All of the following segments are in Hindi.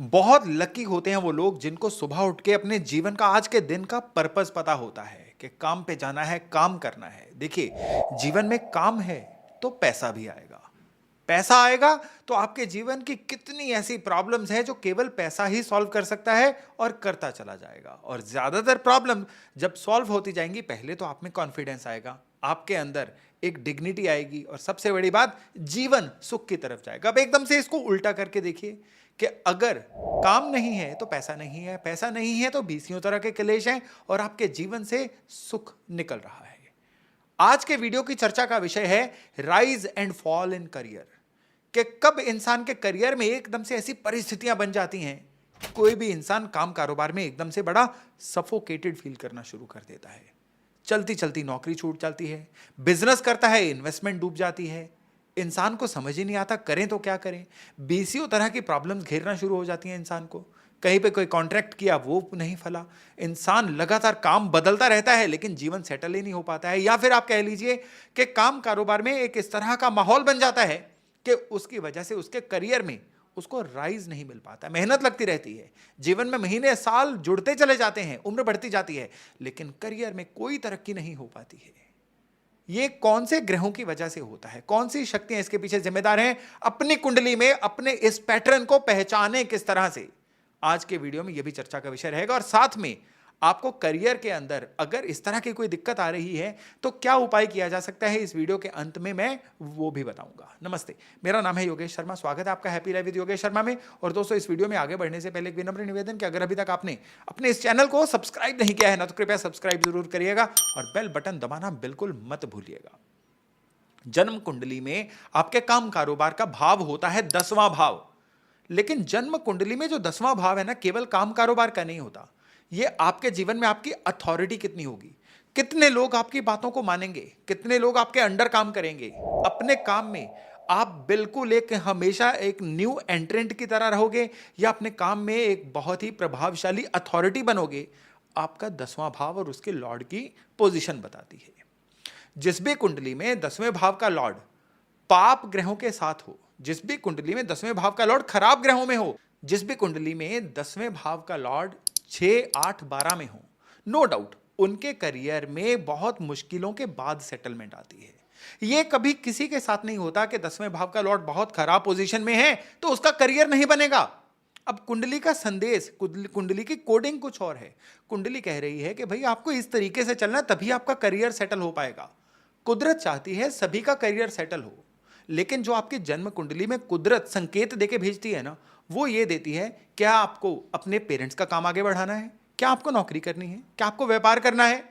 बहुत लकी होते हैं वो लोग जिनको सुबह उठ के अपने जीवन का आज के दिन का पर्पस पता होता है कि काम पे जाना है, काम करना है। देखिए, जीवन में काम है तो पैसा भी आएगा। पैसा आएगा तो आपके जीवन की कितनी ऐसी प्रॉब्लम्स हैं जो केवल पैसा ही सॉल्व कर सकता है और करता चला जाएगा। और ज्यादातर प्रॉब्लम जब सॉल्व होती जाएंगी, पहले तो आप में कॉन्फिडेंस आएगा, आपके अंदर एक डिग्निटी आएगी और सबसे बड़ी बात, जीवन सुख की तरफ जाएगा। अब एकदम से इसको उल्टा करके देखिए कि अगर काम नहीं है तो पैसा नहीं है, पैसा नहीं है तो बीसियों तरह के क्लेश हैं और आपके जीवन से सुख निकल रहा है। आज के वीडियो की चर्चा का विषय है rise and fall in career, कि कब इंसान के करियर में एकदम से ऐसी परिस्थितियां बन जाती हैं, कोई भी इंसान काम कारोबार में एकदम से बड़ा सफोकेटेड फील करना शुरू कर देता है। चलती चलती नौकरी छूट जाती है, बिजनेस करता है, इन्वेस्टमेंट डूब जाती है, इंसान को समझ ही नहीं आता करें तो क्या करें। बीसियों तरह की प्रॉब्लम्स घेरना शुरू हो जाती हैं इंसान को। कहीं पे कोई कॉन्ट्रैक्ट किया वो नहीं फला, इंसान लगातार काम बदलता रहता है लेकिन जीवन सेटल ही नहीं हो पाता है। या फिर आप कह लीजिए कि काम कारोबार में एक इस तरह का माहौल बन जाता है कि उसकी वजह से उसके करियर में उसको राइज नहीं मिल पाता। मेहनत लगती रहती है, जीवन में महीने साल जुड़ते चले जाते हैं, उम्र बढ़ती जाती है, लेकिन करियर में कोई तरक्की नहीं हो पाती है। ये कौन से ग्रहों की वजह से होता है, कौन सी शक्तियां इसके पीछे जिम्मेदार हैं? अपनी कुंडली में अपने इस पैटर्न को पहचाने किस तरह से, आज के वीडियो में यह भी चर्चा का विषय रहेगा। और साथ में आपको करियर के अंदर अगर इस तरह की कोई दिक्कत आ रही है तो क्या उपाय किया जा सकता है, इस वीडियो के अंत में मैं वो भी बताऊंगा। नमस्ते, मेरा नाम है योगेश शर्मा, स्वागत है आपका happy life with Yogesh Sharma में। और दोस्तों, इस वीडियो में आगे बढ़ने से पहले एक विनम्र निवेदन कि अगर अभी तक आपने अपने इस चैनल को सब्सक्राइब नहीं किया है ना, तो कृपया सब्सक्राइब जरूर करिएगा और बेल बटन दबाना बिल्कुल मत भूलिएगा। जन्म कुंडली में आपके काम कारोबार का भाव होता है 10वां भाव, लेकिन जन्म कुंडली में जो 10वां भाव है ना, केवल काम कारोबार का नहीं होता। ये आपके जीवन में आपकी अथॉरिटी कितनी होगी, कितने लोग आपकी बातों को मानेंगे, कितने लोग आपके अंडर काम करेंगे। अपने काम में आप बिल्कुल एक हमेशा एक न्यू एंट्रेंट की तरह रहोगे या अपने काम में एक बहुत ही प्रभावशाली अथॉरिटी बनोगे, आपका 10वां भाव और उसके लॉर्ड की पोजीशन बताती है। जिस भी कुंडली में 10वें भाव का लॉर्ड पाप ग्रहों के साथ हो, जिस भी कुंडली में 10वें भाव का लॉर्ड खराब ग्रहों में हो, जिस भी कुंडली में 10वें भाव का लॉर्ड 6, 8, 12 में हो, नो डाउट उनके करियर में बहुत मुश्किलों के बाद सेटलमेंट आती है। यह कभी किसी के साथ नहीं होता कि 10वें भाव का लॉर्ड बहुत खराब पोजीशन में है तो उसका करियर नहीं बनेगा। अब कुंडली का संदेश, कुंडली की कोडिंग कुछ और है। कुंडली कह रही है कि भाई आपको इस तरीके से चलना, तभी आपका करियर सेटल हो पाएगा। कुदरत चाहती है सभी का करियर सेटल हो, लेकिन जो आपकी जन्म कुंडली में कुदरत संकेत देके भेजती है ना, वो ये देती है क्या आपको अपने पेरेंट्स का काम आगे बढ़ाना है, क्या आपको नौकरी करनी है, क्या आपको व्यापार करना है,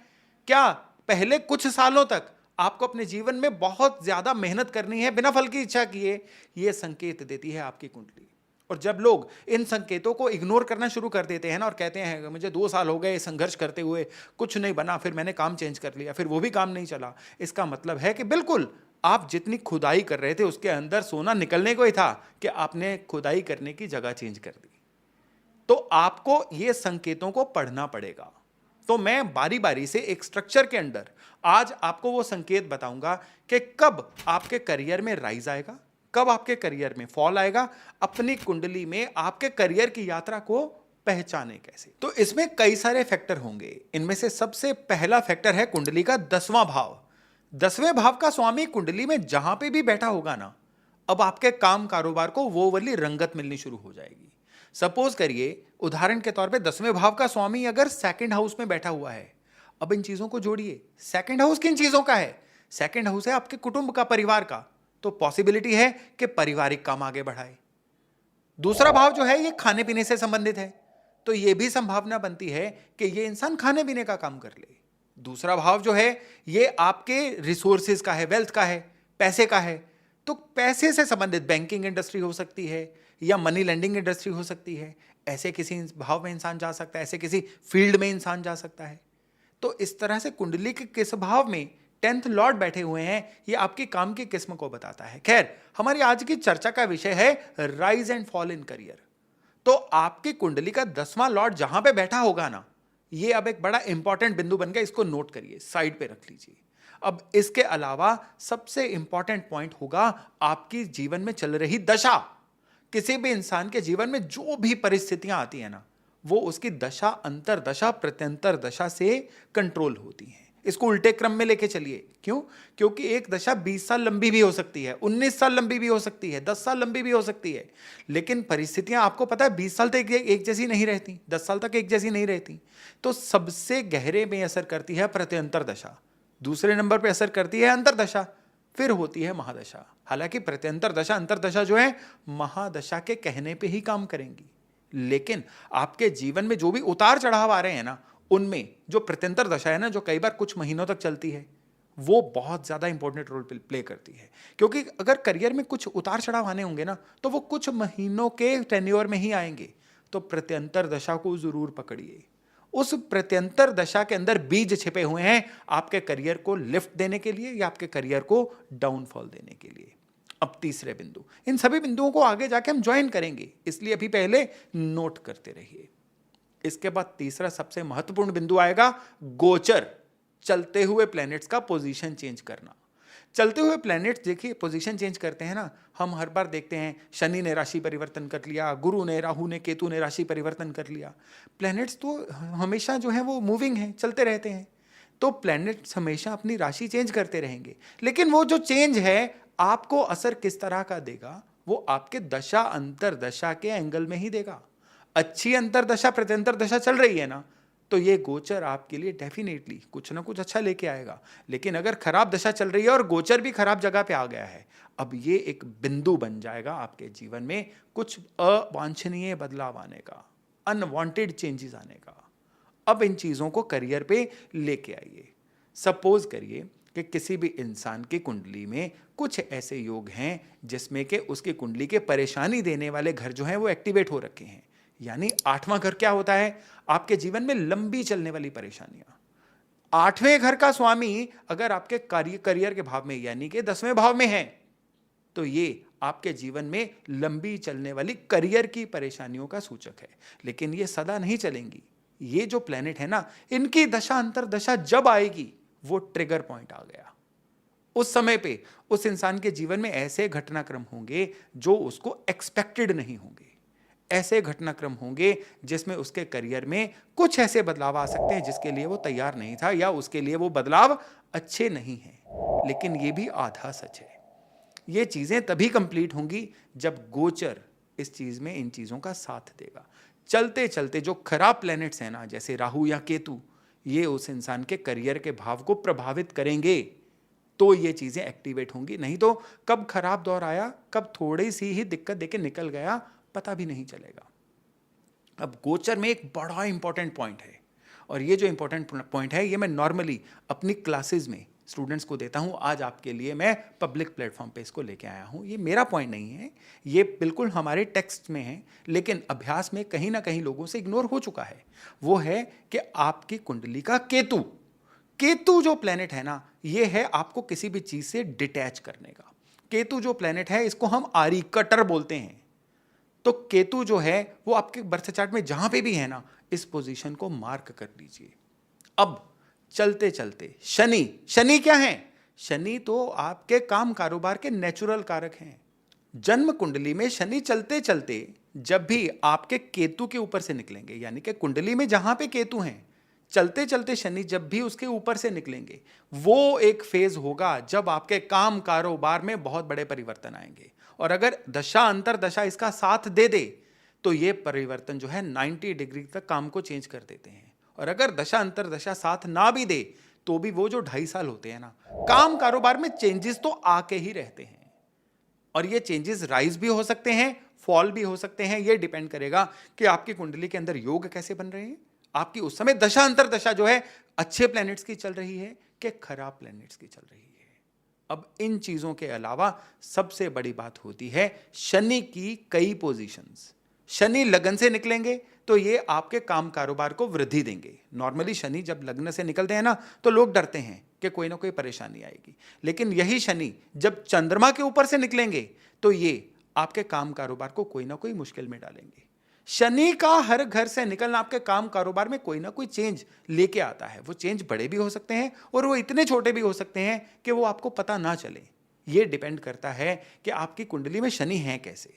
क्या पहले कुछ सालों तक आपको अपने जीवन में बहुत ज्यादा मेहनत करनी है बिना फल की इच्छा किए। ये संकेत देती है आपकी कुंडली। और जब लोग इन संकेतों को इग्नोर करना शुरू कर देते हैं ना और कहते हैं मुझे 2 साल हो गए संघर्ष करते हुए, कुछ नहीं बना, फिर मैंने काम चेंज कर लिया, फिर वो भी काम नहीं चला, इसका मतलब है कि बिल्कुल आप जितनी खुदाई कर रहे थे उसके अंदर सोना निकलने को ही था कि आपने खुदाई करने की जगह चेंज कर दी। तो आपको ये संकेतों को पढ़ना पड़ेगा। तो मैं बारी बारी से एक स्ट्रक्चर के अंदर आज आपको वो संकेत बताऊंगा कि कब आपके करियर में राइज आएगा, कब आपके करियर में फॉल आएगा। अपनी कुंडली में आपके करियर की यात्रा को पहचाने कैसे, तो इसमें कई सारे फैक्टर होंगे। इनमें से सबसे पहला फैक्टर है कुंडली का 10वां भाव। 10वें भाव का स्वामी कुंडली में जहां पे भी बैठा होगा ना, अब आपके काम कारोबार को वो वाली रंगत मिलनी शुरू हो जाएगी। सपोज करिए, उदाहरण के तौर पे 10वें भाव का स्वामी अगर सेकंड हाउस में बैठा हुआ है, अब इन चीजों को जोड़िए। सेकंड हाउस किन चीजों का है? सेकंड हाउस है आपके कुटुंब का, परिवार का। तो पॉसिबिलिटी है कि पारिवारिक काम आगे बढ़ाए। दूसरा भाव जो है ये खाने पीने से संबंधित है, तो यह भी संभावना बनती है कि ये इंसान खाने पीने का काम कर ले। दूसरा भाव जो है ये आपके रिसोर्सेज का है, वेल्थ का है, पैसे का है। तो पैसे से संबंधित बैंकिंग इंडस्ट्री हो सकती है या मनी लेंडिंग इंडस्ट्री हो सकती है। ऐसे किसी भाव में इंसान जा सकता है, ऐसे किसी फील्ड में इंसान जा सकता है। तो इस तरह से कुंडली के किस भाव में 10th लॉर्ड बैठे हुए हैं, ये आपकी काम की किस्म को बताता है। खैर, हमारी आज की चर्चा का विषय है rise and fall in career. तो आपकी कुंडली का 10वां लॉर्ड जहां पे बैठा होगा ना, ये अब एक बड़ा इंपॉर्टेंट बिंदु बन गया, इसको नोट करिए, साइड पे रख लीजिए। अब इसके अलावा सबसे इंपॉर्टेंट पॉइंट होगा आपकी जीवन में चल रही दशा, किसी भी इंसान के जीवन में जो भी परिस्थितियां आती है ना, वो उसकी दशा, अंतरदशा, प्रत्यंतर दशा से कंट्रोल होती हैं। इसको उल्टे क्रम में लेके चलिए। क्यों? क्योंकि एक दशा 20 साल लंबी भी हो सकती है, 19 साल लंबी भी हो सकती है, 10 साल लंबी भी हो सकती है, लेकिन परिस्थितियां आपको पता है 20 साल तक एक जैसी नहीं रहती, 10 साल तक एक जैसी नहीं रहती। तो सबसे गहरे में असर करती है प्रत्यंतर दशा, दूसरे नंबर पर असर करती है अंतरदशा, फिर होती है महादशा। हालांकि प्रत्यंतर दशा, अंतरदशा जो है महादशा के कहने पे ही काम करेंगी, लेकिन आपके जीवन में जो भी उतार चढ़ाव आ रहे हैं ना, उनमें जो प्रत्यंतर दशा है ना, जो कई बार कुछ महीनों तक चलती है, वो बहुत ज्यादा इंपॉर्टेंट रोल प्ले करती है। क्योंकि अगर करियर में कुछ उतार चढ़ाव आने होंगे ना, तो वो कुछ महीनों के टेन्योर में ही आएंगे। तो प्रत्यंतर दशा को जरूर पकड़िए। उस प्रत्यंतर दशा के अंदर बीज छिपे हुए हैं आपके करियर को लिफ्ट देने के लिए या आपके करियर को डाउनफॉल देने के लिए। अब तीसरे बिंदु, इन सभी बिंदुओं को आगे जाके हम ज्वाइन करेंगे, इसलिए अभी पहले नोट करते रहिए। इसके बाद तीसरा सबसे महत्वपूर्ण बिंदु आएगा गोचर, चलते हुए प्लैनेट्स का पोजीशन चेंज करना। चलते हुए प्लैनेट्स देखिए पोजीशन चेंज करते हैं ना, हम हर बार देखते हैं शनि ने राशि परिवर्तन कर लिया, गुरु ने, राहु ने, केतु ने राशि परिवर्तन कर लिया। प्लैनेट्स तो हमेशा जो है वो मूविंग है, चलते रहते हैं, तो प्लैनेट्स हमेशा अपनी राशि चेंज करते रहेंगे। लेकिन वो जो चेंज है आपको असर किस तरह का देगा, वो आपके दशा अंतरदशा के एंगल में ही देगा। अच्छी अंतरदशा प्रत्यंतर दशा चल रही है ना, तो ये गोचर आपके लिए डेफिनेटली कुछ ना कुछ अच्छा लेके आएगा। लेकिन अगर खराब दशा चल रही है और गोचर भी खराब जगह पे आ गया है, अब ये एक बिंदु बन जाएगा आपके जीवन में कुछ अवांछनीय बदलाव आने का, अनवांटेड चेंजेस आने का। अब इन चीजों को करियर पे लेके आइए। सपोज करिए कि किसी भी इंसान की कुंडली में कुछ ऐसे योग हैं जिसमें कि उसकी कुंडली के परेशानी देने वाले घर जो हैं वो एक्टिवेट हो रखे हैं। यानी 8वां घर क्या होता है? आपके जीवन में लंबी चलने वाली परेशानियां। 8वें घर का स्वामी अगर आपके करियर के भाव में यानी कि 10वें भाव में है, तो ये आपके जीवन में लंबी चलने वाली करियर की परेशानियों का सूचक है। लेकिन ये सदा नहीं चलेंगी। ये जो प्लेनेट है ना, इनकी दशा अंतरदशा जब आएगी, वो ट्रिगर पॉइंट आ गया। उस समय पे उस इंसान के जीवन में ऐसे घटनाक्रम होंगे जो उसको एक्सपेक्टेड नहीं होंगे। ऐसे घटनाक्रम होंगे जिसमें उसके करियर में कुछ ऐसे बदलाव आ सकते हैं जिसके लिए वो तैयार नहीं था, या उसके लिए वो बदलाव अच्छे नहीं हैं। लेकिन ये भी आधा सच है। ये चीजें तभी कंप्लीट होंगी जब गोचर इस चीज में इन चीजों का साथ देगा। चलते चलते जो खराब प्लैनेट्स हैं ना, जैसे राहु या केतु, ये उस इंसान के करियर के भाव को प्रभावित करेंगे, तो ये चीजें एक्टिवेट होंगी। नहीं तो कब खराब दौर आया, कब थोड़ी सी ही दिक्कत देके निकल गया, पता भी नहीं चलेगा। अब गोचर में एक बड़ा इंपॉर्टेंट पॉइंट है, और ये जो इंपॉर्टेंट पॉइंट है ये मैं नॉर्मली अपनी क्लासेस में स्टूडेंट्स को देता हूं। आज आपके लिए मैं पब्लिक प्लेटफॉर्म पे इसको लेके आया हूं। ये मेरा पॉइंट नहीं है, ये बिल्कुल हमारे टेक्स्ट में है, लेकिन अभ्यास में कहीं ना कहीं लोगों से इग्नोर हो चुका है। वो है कि आपकी कुंडली का केतु, केतु जो प्लेनेट है ना, ये है आपको किसी भी चीज से डिटैच करने का। केतु जो प्लेनेट है इसको हम आरी कटर बोलते हैं। तो केतु जो है वो आपके बर्थ चार्ट में जहां पे भी है ना, इस पोजीशन को मार्क कर लीजिए। अब चलते चलते शनि, शनि क्या है? शनि तो आपके काम कारोबार के नेचुरल कारक हैं। जन्म कुंडली में शनि चलते चलते जब भी आपके केतु के ऊपर से निकलेंगे, यानी कि कुंडली में जहां पे केतु हैं, चलते चलते शनि जब भी उसके ऊपर से निकलेंगे, वो एक फेज होगा जब आपके काम कारोबार में बहुत बड़े परिवर्तन आएंगे। और अगर दशा अंतर दशा इसका साथ दे दे तो ये परिवर्तन जो है 90 डिग्री तक काम को चेंज कर देते हैं। और अगर दशा अंतर दशा साथ ना भी दे तो भी वो जो 2.5 साल होते हैं ना, काम कारोबार में चेंजेस तो आके ही रहते हैं। और ये चेंजेस राइज भी हो सकते हैं, फॉल भी हो सकते हैं। ये डिपेंड करेगा कि आपकी कुंडली के अंदर योग कैसे बन रहे हैं, आपकी उस समय दशा अंतर दशा जो है अच्छे प्लैनेट्स की चल रही है कि खराब प्लैनेट्स की चल रही है। अब इन चीजों के अलावा सबसे बड़ी बात होती है शनि की कई पोजीशंस। शनि लगन से निकलेंगे तो ये आपके काम कारोबार को वृद्धि देंगे। नॉर्मली शनि जब लग्न से निकलते हैं ना, तो लोग डरते हैं कि कोई ना कोई परेशानी आएगी। लेकिन यही शनि जब चंद्रमा के ऊपर से निकलेंगे तो ये आपके काम कारोबार को कोई ना कोई मुश्किल में डालेंगे। शनि का हर घर से निकलना आपके काम कारोबार में कोई ना कोई चेंज लेके आता है। वो चेंज बड़े भी हो सकते हैं और वो इतने छोटे भी हो सकते हैं कि वो आपको पता ना चले। ये डिपेंड करता है कि आपकी कुंडली में शनि है कैसे।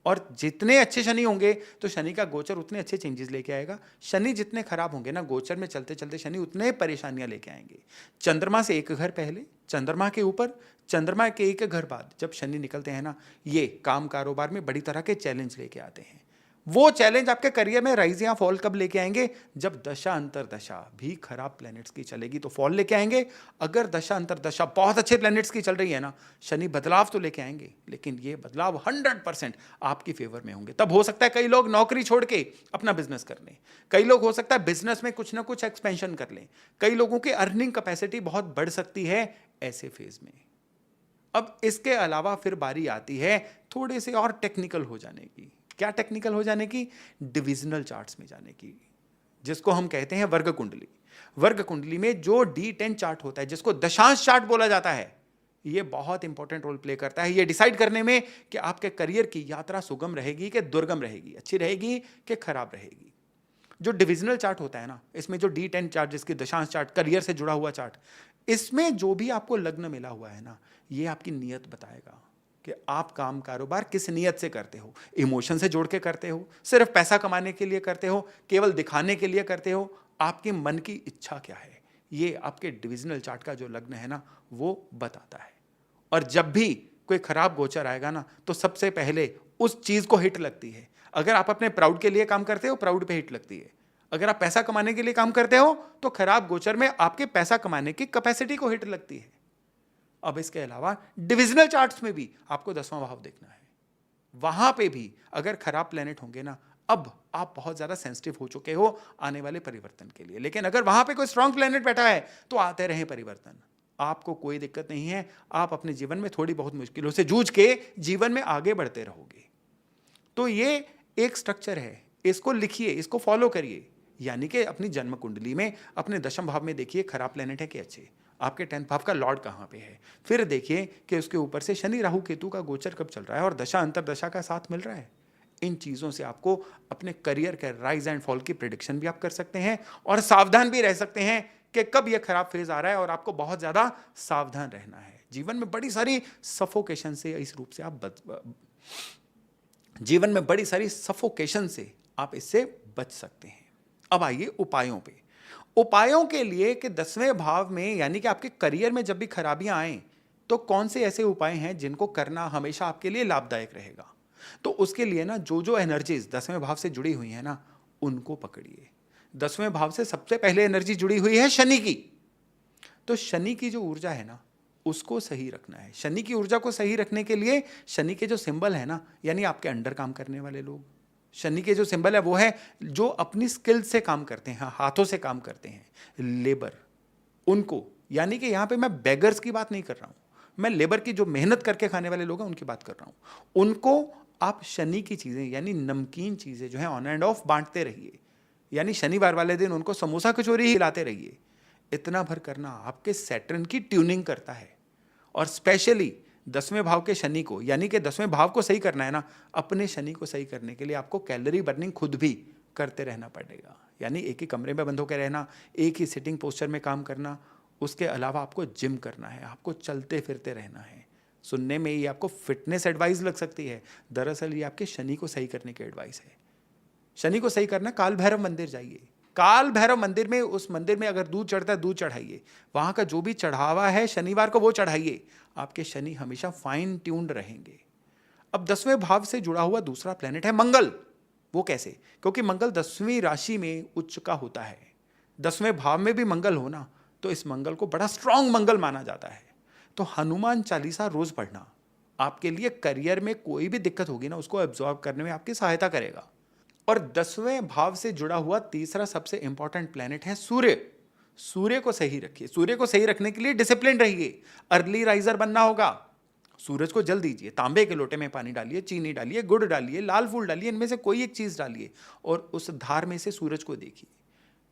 और जितने अच्छे शनि होंगे तो शनि का गोचर उतने अच्छे चेंजेस लेके आएगा। शनि जितने खराब होंगे ना, गोचर में चलते चलते शनि उतने परेशानियां लेके आएंगे। चंद्रमा से एक घर पहले, चंद्रमा के ऊपर, चंद्रमा के एक घर बाद जब शनि निकलते हैं ना, ये काम कारोबार में बड़ी तरह के चैलेंज लेके आते हैं। वो चैलेंज आपके करियर में राइज या फॉल कब लेके आएंगे? जब दशा अंतरदशा भी खराब प्लैनेट्स की चलेगी तो फॉल लेके आएंगे। अगर दशा अंतरदशा बहुत अच्छे प्लैनेट्स की चल रही है ना, शनि बदलाव तो लेके आएंगे, लेकिन ये बदलाव 100% आपकी फेवर में होंगे। तब हो सकता है कई लोग नौकरी छोड़ के अपना बिजनेस कर लें, कई लोग हो सकता है बिजनेस में कुछ ना कुछ एक्सपेंशन कर लें, कई लोगों की अर्निंग कैपेसिटी बहुत बढ़ सकती है ऐसे फेज में। अब इसके अलावा फिर बारी आती है थोड़े से और टेक्निकल हो जाने की। क्या टेक्निकल हो जाने की? डिविजनल चार्ट्स में जाने की, जिसको हम कहते हैं वर्ग कुंडली। वर्ग कुंडली में जो D10 चार्ट होता है, जिसको दशांश चार्ट बोला जाता है, ये बहुत इंपॉर्टेंट रोल प्ले करता है ये डिसाइड करने में कि आपके करियर की यात्रा सुगम रहेगी कि दुर्गम रहेगी, अच्छी रहेगी कि खराब रहेगी। जो डिविजनल चार्ट होता है ना, इसमें जो D10 चार्ट, जिसकी दशांश चार्ट, करियर से जुड़ा हुआ चार्ट, इसमें जो भी आपको लग्न मिला हुआ है ना, ये आपकी नियत बताएगा कि आप काम कारोबार किस नियत से करते हो। इमोशन से जोड़ के करते हो, सिर्फ पैसा कमाने के लिए करते हो, केवल दिखाने के लिए करते हो, आपके मन की इच्छा क्या है, ये आपके डिविजनल चार्ट का जो लग्न है ना, वो बताता है। और जब भी कोई खराब गोचर आएगा ना, तो सबसे पहले उस चीज को हिट लगती है। अगर आप अपने प्राउड के लिए काम करते हो, प्राउड पे हिट लगती है। अगर आप पैसा कमाने के लिए काम करते हो, तो खराब गोचर में आपके पैसा कमाने की कैपेसिटी को हिट लगती है। अब इसके अलावा डिविजनल चार्ट्स में भी आपको 10वां भाव देखना है। वहां पे भी अगर खराब प्लेनेट होंगे ना, अब आप बहुत ज्यादा सेंसिटिव हो चुके हो आने वाले परिवर्तन के लिए। लेकिन अगर वहां पे कोई स्ट्रांग प्लेनेट बैठा है तो आते रहे परिवर्तन, आपको कोई दिक्कत नहीं है। आप अपने जीवन में थोड़ी बहुत मुश्किलों से जूझ के जीवन में आगे बढ़ते रहोगे। तो ये एक स्ट्रक्चर है, इसको लिखिए, इसको फॉलो करिए। यानी कि अपनी जन्म कुंडली में अपने दशम भाव में देखिए खराब प्लेनेट है कि अच्छे, आपके 10th भाव का लॉर्ड कहां पे है। फिर देखिए कि उसके ऊपर से शनि राहु केतु का गोचर कब चल रहा है और दशा अंतरदशा का साथ मिल रहा है। इन चीजों से आपको अपने करियर के राइज एंड फॉल की प्रिडिक्शन भी आप कर सकते हैं और सावधान भी रह सकते हैं कि कब यह खराब फेज आ रहा है, और आपको बहुत ज्यादा सावधान रहना है। जीवन में बड़ी सारी सफोकेशन से इस रूप से जीवन में बड़ी सारी सफोकेशन से आप इससे बच सकते हैं। अब आइए उपायों पे। उपायों के लिए कि 10वें भाव में यानी कि आपके करियर में जब भी खराबियां आए तो कौन से ऐसे उपाय हैं जिनको करना हमेशा आपके लिए लाभदायक रहेगा। तो उसके लिए ना जो एनर्जीज 10वें भाव से जुड़ी हुई है ना, उनको पकड़िए। 10वें भाव से सबसे पहले एनर्जी जुड़ी हुई है शनि की। तो शनि की जो ऊर्जा है ना, उसको सही रखना है। शनि की ऊर्जा को सही रखने के लिए शनि के जो सिंबल है ना, यानी आपके अंडर काम करने वाले लोग, शनि के जो सिंबल है वो है जो अपनी स्किल से काम करते हैं, हाथों से काम करते हैं, लेबर, उनको। यानी कि यहां पे मैं बेगर्स की बात नहीं कर रहा हूं, मैं लेबर की जो मेहनत करके खाने वाले लोग हैं उनकी बात कर रहा हूं। उनको आप शनि की चीजें यानी नमकीन चीजें जो है ऑन एंड ऑफ बांटते रहिए। यानी शनिवार वाले दिन उनको समोसा कचौरी ही खिलाते रहिए। इतना भर करना आपके सैटर्न की ट्यूनिंग करता है। और स्पेशली 10वें भाव के शनि को, यानी कि 10वें भाव को सही करना है ना, अपने शनि को सही करने के लिए आपको कैलोरी बर्निंग खुद भी करते रहना पड़ेगा। यानी एक ही कमरे में बंद होकर रहना, एक ही सिटिंग पोस्चर में काम करना, उसके अलावा आपको जिम करना है, आपको चलते फिरते रहना है। सुनने में ये आपको फिटनेस एडवाइस लग सकती है, दरअसल ये आपके शनि को सही करने की एडवाइस है। शनि को सही करना, काल भैरव मंदिर जाइए। काल भैरव मंदिर में, उस मंदिर में अगर दूध चढ़ता है दूध चढ़ाइए, वहां का जो भी चढ़ावा है शनिवार को वो चढ़ाइए। आपके शनि हमेशा फाइन ट्यून्ड रहेंगे। अब 10वें भाव से जुड़ा हुआ दूसरा प्लेनेट है मंगल। वो कैसे? क्योंकि मंगल 10वीं राशि में उच्च का होता है। 10वें भाव में भी मंगल होना, तो इस मंगल को बड़ा स्ट्रांग मंगल माना जाता है। तो हनुमान चालीसा रोज पढ़ना आपके लिए करियर में कोई भी दिक्कत होगी ना, उसको एब्जॉर्ब करने में आपकी सहायता करेगा। और 10वें भाव से जुड़ा हुआ तीसरा सबसे इंपॉर्टेंट प्लेनेट है सूर्य। सूर्य को सही रखिए। सूर्य को सही रखने के लिए डिसिप्लिन रहिए, अर्ली राइजर बनना होगा। सूरज को जल दीजिए, तांबे के लोटे में पानी डालिए, चीनी डालिए, गुड़ डालिए, लाल फूल डालिए, इनमें से कोई एक चीज डालिए और उस धार में से सूरज को देखिए।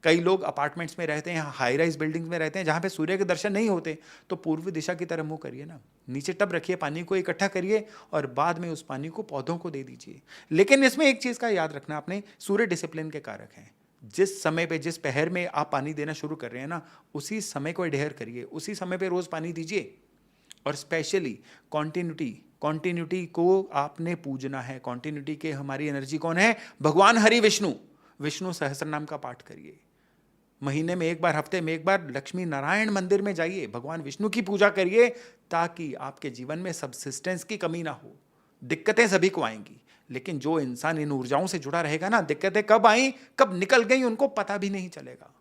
कई लोग अपार्टमेंट्स में रहते हैं, हाई राइज बिल्डिंग्स में रहते हैं, जहां पे सूर्य के दर्शन नहीं होते, तो पूर्व दिशा की तरफ मुंह करिए ना, नीचे टब रखिए, पानी को इकट्ठा करिए और बाद में उस पानी को पौधों को दे दीजिए। लेकिन इसमें एक चीज का याद रखना आपने, सूर्य डिसिप्लिन के कारक हैं। जिस समय पे, जिस पहर में आप पानी देना शुरू कर रहे हैं ना, उसी समय को एडहेयर करिए, उसी समय पे रोज पानी दीजिए। और स्पेशली कॉन्टिन्यूटी कॉन्टिन्यूटी को आपने पूजना है। कॉन्टिन्यूटी के हमारी एनर्जी कौन है? भगवान हरि विष्णु। विष्णु सहस्त्र नाम का पाठ करिए, महीने में एक बार, हफ्ते में एक बार लक्ष्मी नारायण मंदिर में जाइए, भगवान विष्णु की पूजा करिए, ताकि आपके जीवन में सबसिस्टेंस की कमी ना हो। दिक्कतें सभी को आएंगी, लेकिन जो इंसान इन ऊर्जाओं से जुड़ा रहेगा ना, दिक्कतें कब आई कब निकल गई उनको पता भी नहीं चलेगा।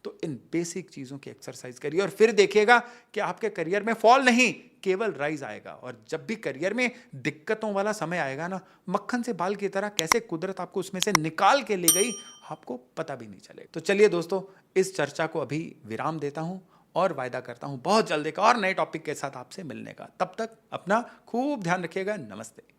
तो इन बेसिक चीजों की एक्सरसाइज करिए और फिर देखिएगा कि आपके करियर में फॉल नहीं, केवल राइज आएगा। और जब भी करियर में दिक्कतों वाला समय आएगा ना, मक्खन से बाल की तरह कैसे कुदरत आपको उसमें से निकाल के ले गई आपको पता भी नहीं चलेगा। तो चलिए दोस्तों, इस चर्चा को अभी विराम देता हूं और वायदा करता हूं बहुत जल्द एक और नए टॉपिक के साथ आपसे मिलने का। तब तक अपना खूब ध्यान रखिएगा। नमस्ते।